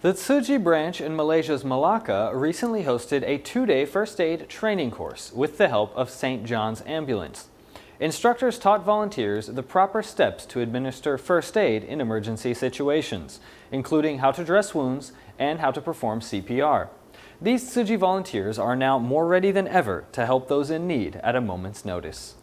The Tzu Chi branch in Malaysia's Malacca recently hosted a 2-day first aid training course with the help of St. John's Ambulance. Instructors taught volunteers the proper steps to administer first aid in emergency situations, including how to dress wounds and how to perform CPR. These Tzu Chi volunteers are now more ready than ever to help those in need at a moment's notice.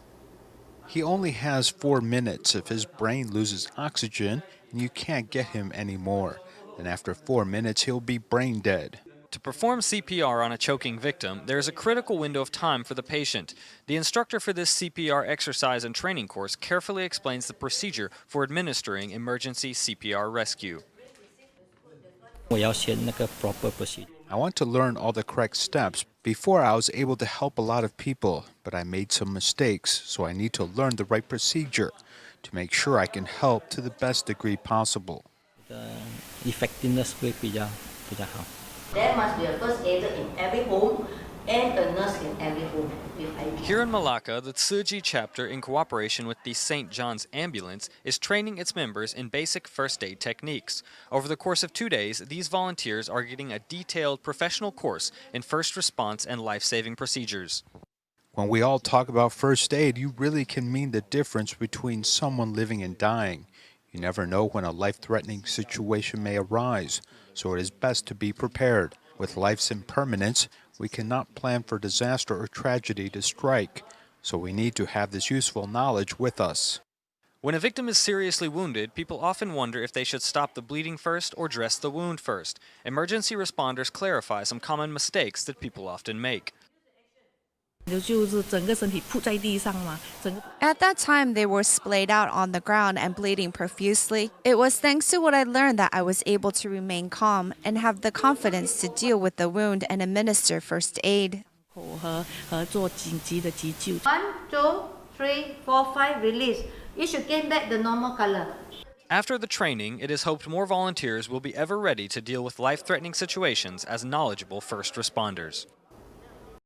He only has 4 minutes if his brain loses oxygen and you can't get him anymore. Then after 4 minutes, he'll be brain dead. To perform CPR on a choking victim, there is a critical window of time for the patient. The instructor for this CPR exercise and training course carefully explains the procedure for administering emergency CPR rescue. I want to learn all the correct steps. Before, I was able to help a lot of people, but I made some mistakes, so I need to learn the right procedure to make sure I can help to the best degree possible. There must be a first aider in every home and a nurse in every home with ID. Here in Malacca, the Tzu Chi chapter, in cooperation with the St. John's Ambulance, is training its members in basic first aid techniques. Over the course of 2 days, these volunteers are getting a detailed professional course in first response and life-saving procedures. When we all talk about first aid, you really can mean the difference between someone living and dying. You never know when a life-threatening situation may arise, so it is best to be prepared. With life's impermanence, we cannot plan for disaster or tragedy to strike, so we need to have this useful knowledge with us. When a victim is seriously wounded, people often wonder if they should stop the bleeding first or dress the wound first. Emergency responders clarify some common mistakes that people often make. At that time, they were splayed out on the ground and bleeding profusely. It was thanks to what I learned that I was able to remain calm and have the confidence to deal with the wound and administer first aid. 1, 2, 3, 4, 5, release. You should gain back the normal color. After the training, it is hoped more volunteers will be ever ready to deal with life-threatening situations as knowledgeable first responders.